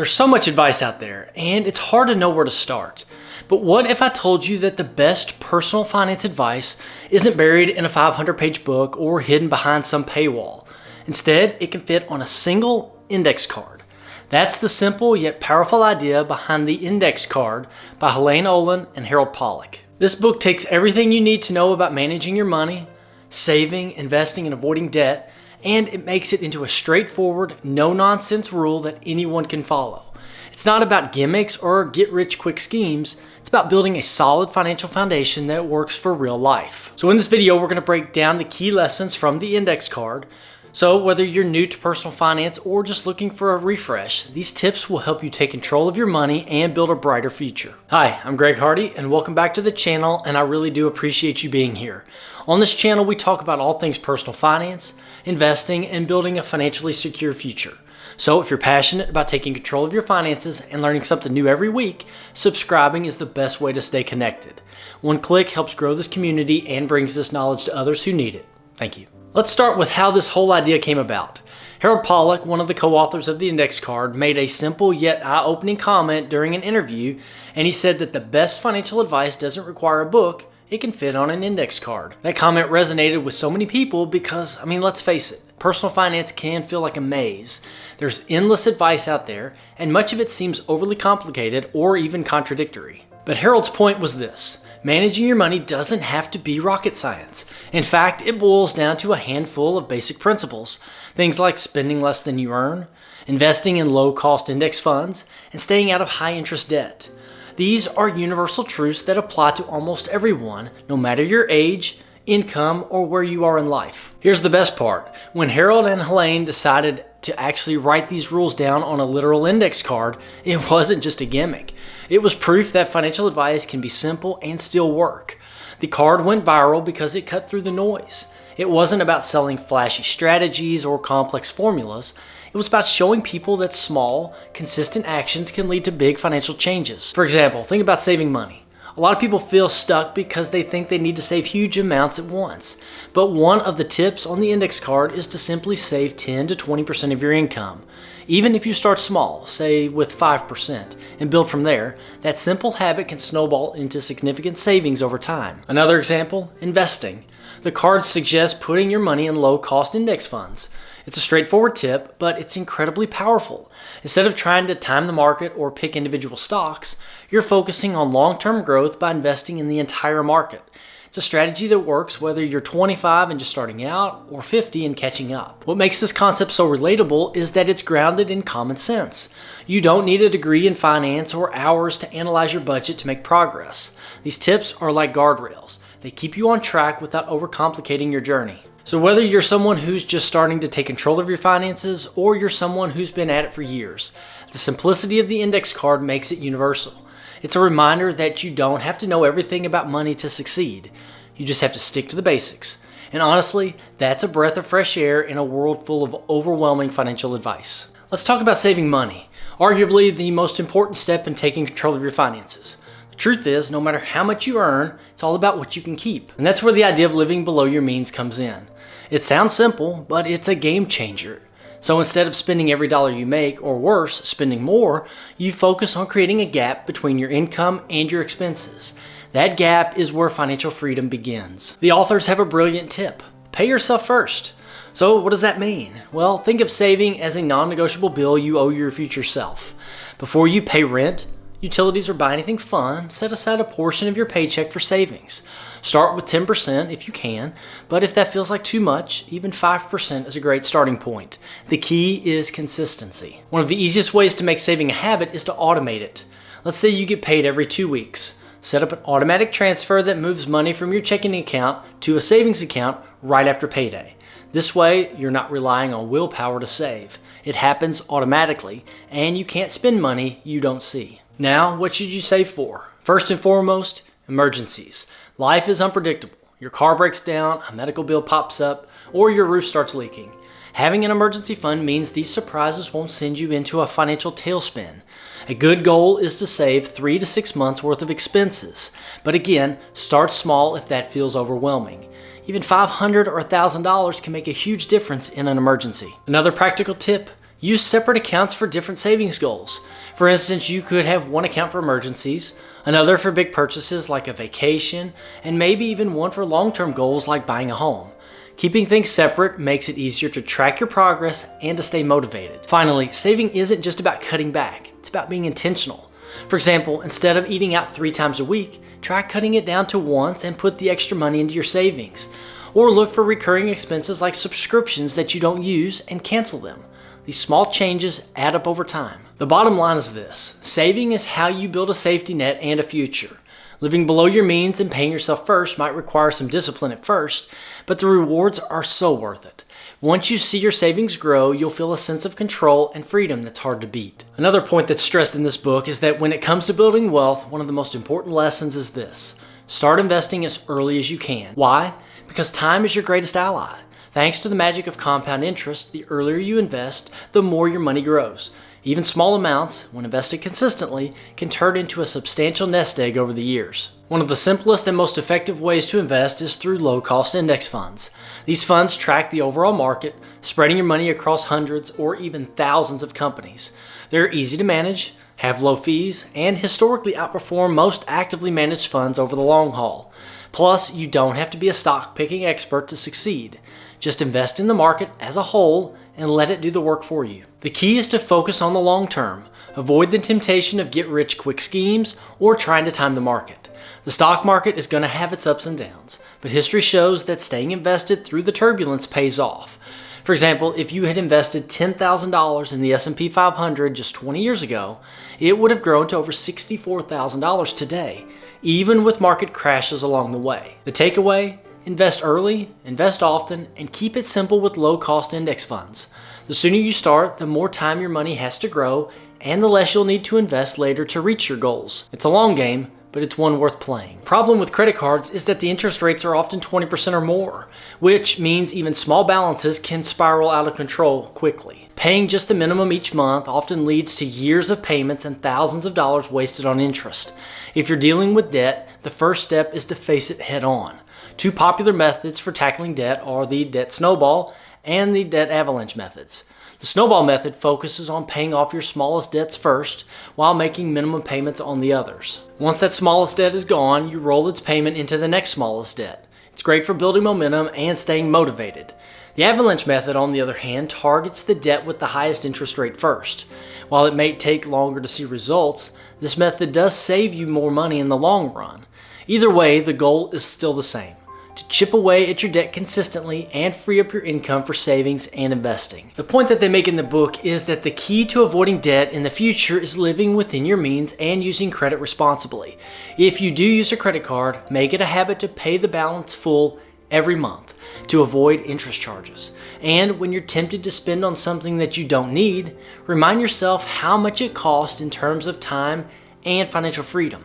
There's so much advice out there, and it's hard to know where to start. But what if I told you that the best personal finance advice isn't buried in a 500-page book or hidden behind some paywall? Instead, it can fit on a single index card. That's the simple yet powerful idea behind the Index Card by Helaine, Olen, and Pollack. This book takes everything you need to know about managing your money, saving, investing, and avoiding debt, and it makes it into a straightforward, no-nonsense rule that anyone can follow. It's not about gimmicks or get-rich-quick schemes. It's about building a solid financial foundation that works for real life. So in this video, we're going to break down the key lessons from the index card. So whether you're new to personal finance or just looking for a refresh, these tips will help you take control of your money and build a brighter future. Hi, I'm Greg Hardy and welcome back to the channel, and I really do appreciate you being here. On this channel, we talk about all things personal finance, investing, and building a financially secure future. So if you're passionate about taking control of your finances and learning something new every week, subscribing is the best way to stay connected. One click helps grow this community and brings this knowledge to others who need it. Thank you. Let's start with how this whole idea came about. Pollack, one of the co-authors of the index card, made a simple yet eye-opening comment during an interview, and he said that the best financial advice doesn't require a book, it can fit on an index card. That comment resonated with so many people because, let's face it, personal finance can feel like a maze. There's endless advice out there, and much of it seems overly complicated or even contradictory. But Harold's point was this: managing your money doesn't have to be rocket science. In fact, it boils down to a handful of basic principles. Things like spending less than you earn, investing in low-cost index funds, and staying out of high-interest debt. These are universal truths that apply to almost everyone, no matter your age, income, or where you are in life. Here's the best part. When Harold and Helaine decided to actually write these rules down on a literal index card, it wasn't just a gimmick. It was proof that financial advice can be simple and still work. The card went viral because it cut through the noise. It wasn't about selling flashy strategies or complex formulas. It was about showing people that small, consistent actions can lead to big financial changes. For example, think about saving money. A lot of people feel stuck because they think they need to save huge amounts at once. But one of the tips on the index card is to simply save 10 to 20% of your income. Even if you start small, say with 5%, and build from there, that simple habit can snowball into significant savings over time. Another example, investing. The card suggests putting your money in low-cost index funds. It's a straightforward tip, but it's incredibly powerful. Instead of trying to time the market or pick individual stocks, you're focusing on long-term growth by investing in the entire market. It's a strategy that works whether you're 25 and just starting out or 50 and catching up. What makes this concept so relatable is that it's grounded in common sense. You don't need a degree in finance or hours to analyze your budget to make progress. These tips are like guardrails. They keep you on track without overcomplicating your journey. So whether you're someone who's just starting to take control of your finances or you're someone who's been at it for years, the simplicity of the index card makes it universal. It's a reminder that you don't have to know everything about money to succeed. You just have to stick to the basics. And honestly, that's a breath of fresh air in a world full of overwhelming financial advice. Let's talk about saving money, arguably the most important step in taking control of your finances. The truth is, no matter how much you earn, it's all about what you can keep. And that's where the idea of living below your means comes in. It sounds simple, but it's a game changer. So instead of spending every dollar you make, or worse, spending more, you focus on creating a gap between your income and your expenses. That gap is where financial freedom begins. The authors have a brilliant tip. Pay yourself first. So what does that mean? Well, think of saving as a non-negotiable bill you owe your future self. Before you pay rent, utilities, or buy anything fun, set aside a portion of your paycheck for savings. Start with 10% if you can, but if that feels like too much, even 5% is a great starting point. The key is consistency. One of the easiest ways to make saving a habit is to automate it. Let's say you get paid every 2 weeks. Set up an automatic transfer that moves money from your checking account to a savings account right after payday. This way, you're not relying on willpower to save. It happens automatically, and you can't spend money you don't see. Now, what should you save for? First and foremost, emergencies. Life is unpredictable. Your car breaks down, a medical bill pops up, or your roof starts leaking. Having an emergency fund means these surprises won't send you into a financial tailspin. A good goal is to save 3 to 6 months worth of expenses. But again, start small if that feels overwhelming. Even $500 or $1,000 can make a huge difference in an emergency. Another practical tip, Use separate accounts for different savings goals. For instance, you could have one account for emergencies, another for big purchases like a vacation, and maybe even one for long-term goals like buying a home. Keeping things separate makes it easier to track your progress and to stay motivated. Finally, saving isn't just about cutting back, it's about being intentional. For example, instead of eating out 3 times a week, try cutting it down to once and put the extra money into your savings. Or look for recurring expenses like subscriptions that you don't use and cancel them. These small changes add up over time. The bottom line is this: saving is how you build a safety net and a future. Living below your means and paying yourself first might require some discipline at first, but the rewards are so worth it. Once you see your savings grow, you'll feel a sense of control and freedom that's hard to beat. Another point that's stressed in this book is that when it comes to building wealth, one of the most important lessons is this: start investing as early as you can. Why? Because time is your greatest ally. Thanks to the magic of compound interest, the earlier you invest, the more your money grows. Even small amounts, when invested consistently, can turn into a substantial nest egg over the years. One of the simplest and most effective ways to invest is through low-cost index funds. These funds track the overall market, spreading your money across hundreds or even thousands of companies. They're easy to manage, have low fees, and historically outperform most actively managed funds over the long haul. Plus, you don't have to be a stock-picking expert to succeed. Just invest in the market as a whole and let it do the work for you. The key is to focus on the long term. Avoid the temptation of get-rich-quick schemes or trying to time the market. The stock market is going to have its ups and downs, but history shows that staying invested through the turbulence pays off. For example, if you had invested $10,000 in the S&P 500 just 20 years ago, it would have grown to over $64,000 today, even with market crashes along the way. The takeaway: invest early, invest often, and keep it simple with low-cost index funds. The sooner you start, the more time your money has to grow, and the less you'll need to invest later to reach your goals. It's a long game, but it's one worth playing. The problem with credit cards is that the interest rates are often 20% or more, which means even small balances can spiral out of control quickly. Paying just the minimum each month often leads to years of payments and thousands of dollars wasted on interest. If you're dealing with debt, the first step is to face it head on. 2 popular methods for tackling debt are the debt snowball and the debt avalanche methods. The snowball method focuses on paying off your smallest debts first while making minimum payments on the others. Once that smallest debt is gone, you roll its payment into the next smallest debt. It's great for building momentum and staying motivated. The avalanche method, on the other hand, targets the debt with the highest interest rate first. While it may take longer to see results, this method does save you more money in the long run. Either way, the goal is still the same: to chip away at your debt consistently and free up your income for savings and investing. The point that they make in the book is that the key to avoiding debt in the future is living within your means and using credit responsibly. If you do use a credit card, make it a habit to pay the balance full every month to avoid interest charges. And when you're tempted to spend on something that you don't need, remind yourself how much it costs in terms of time and financial freedom.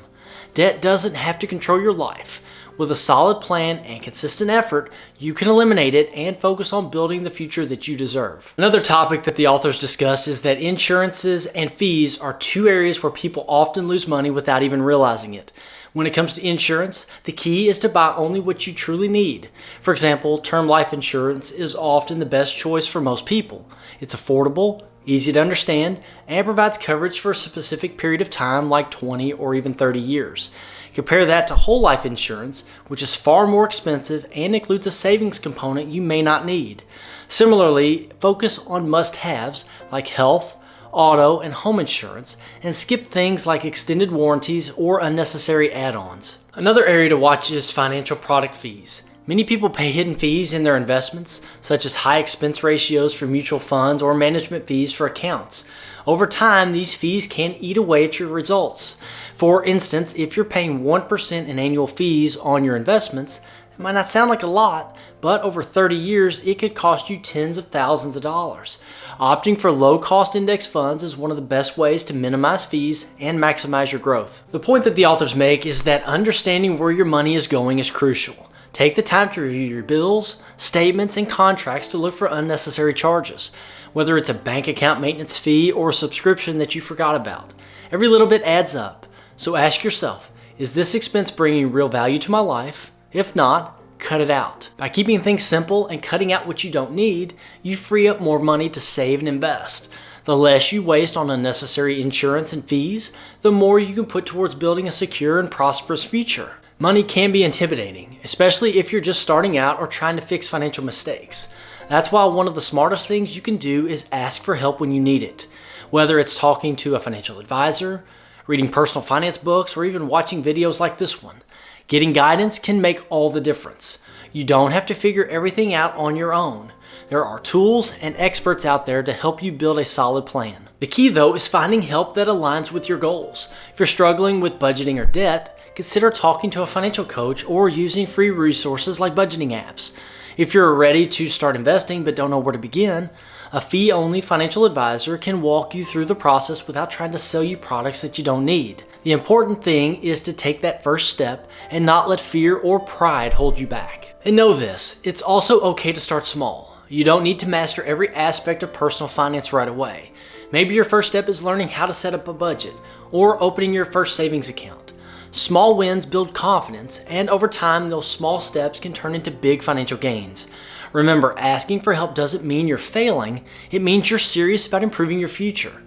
Debt doesn't have to control your life. With a solid plan and consistent effort, you can eliminate it and focus on building the future that you deserve. Another topic that the authors discuss is that insurances and fees are 2 areas where people often lose money without even realizing it. When it comes to insurance, the key is to buy only what you truly need. For example, term life insurance is often the best choice for most people. It's affordable, easy to understand, and provides coverage for a specific period of time like 20 or even 30 years. Compare that to whole life insurance, which is far more expensive and includes a savings component you may not need. Similarly, focus on must-haves like health, auto, and home insurance, and skip things like extended warranties or unnecessary add-ons. Another area to watch is financial product fees. Many people pay hidden fees in their investments, such as high expense ratios for mutual funds or management fees for accounts. Over time, these fees can eat away at your results. For instance, if you're paying 1% in annual fees on your investments, it might not sound like a lot, but over 30 years, it could cost you tens of thousands of dollars. Opting for low-cost index funds is one of the best ways to minimize fees and maximize your growth. The point that the authors make is that understanding where your money is going is crucial. Take the time to review your bills, statements, and contracts to look for unnecessary charges, whether it's a bank account maintenance fee or a subscription that you forgot about. Every little bit adds up. So ask yourself, is this expense bringing real value to my life? If not, cut it out. By keeping things simple and cutting out what you don't need, you free up more money to save and invest. The less you waste on unnecessary insurance and fees, the more you can put towards building a secure and prosperous future. Money can be intimidating, especially if you're just starting out or trying to fix financial mistakes. That's why one of the smartest things you can do is ask for help when you need it. Whether it's talking to a financial advisor, reading personal finance books, or even watching videos like this one. Getting guidance can make all the difference. You don't have to figure everything out on your own. There are tools and experts out there to help you build a solid plan. The key though is finding help that aligns with your goals. If you're struggling with budgeting or debt, consider talking to a financial coach or using free resources like budgeting apps. If you're ready to start investing but don't know where to begin, a fee-only financial advisor can walk you through the process without trying to sell you products that you don't need. The important thing is to take that first step and not let fear or pride hold you back. And know this, it's also okay to start small. You don't need to master every aspect of personal finance right away. Maybe your first step is learning how to set up a budget or opening your first savings account. Small wins build confidence, and over time, those small steps can turn into big financial gains. Remember, asking for help doesn't mean you're failing, it means you're serious about improving your future.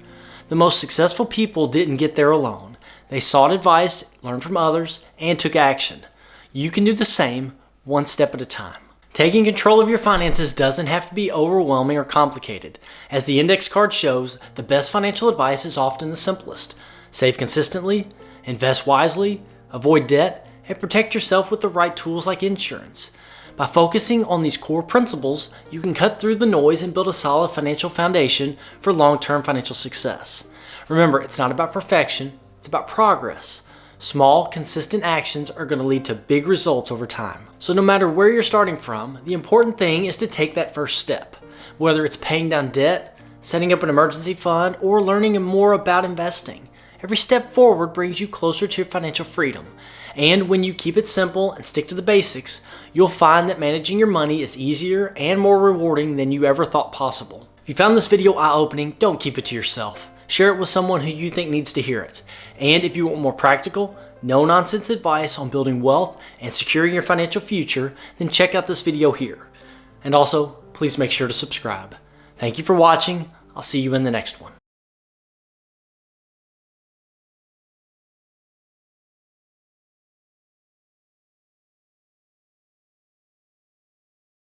The most successful people didn't get there alone. They sought advice, learned from others, and took action. You can do the same, one step at a time. Taking control of your finances doesn't have to be overwhelming or complicated. As the index card shows, the best financial advice is often the simplest. Save consistently, invest wisely, avoid debt, and protect yourself with the right tools like insurance. By focusing on these core principles, you can cut through the noise and build a solid financial foundation for long-term financial success. Remember, it's not about perfection, it's about progress. Small, consistent actions are going to lead to big results over time. So no matter where you're starting from, the important thing is to take that first step. Whether it's paying down debt, setting up an emergency fund, or learning more about investing. Every step forward brings you closer to your financial freedom. And when you keep it simple and stick to the basics, you'll find that managing your money is easier and more rewarding than you ever thought possible. If you found this video eye-opening, don't keep it to yourself. Share it with someone who you think needs to hear it. And if you want more practical, no-nonsense advice on building wealth and securing your financial future, then check out this video here. And also, please make sure to subscribe. Thank you for watching. I'll see you in the next one.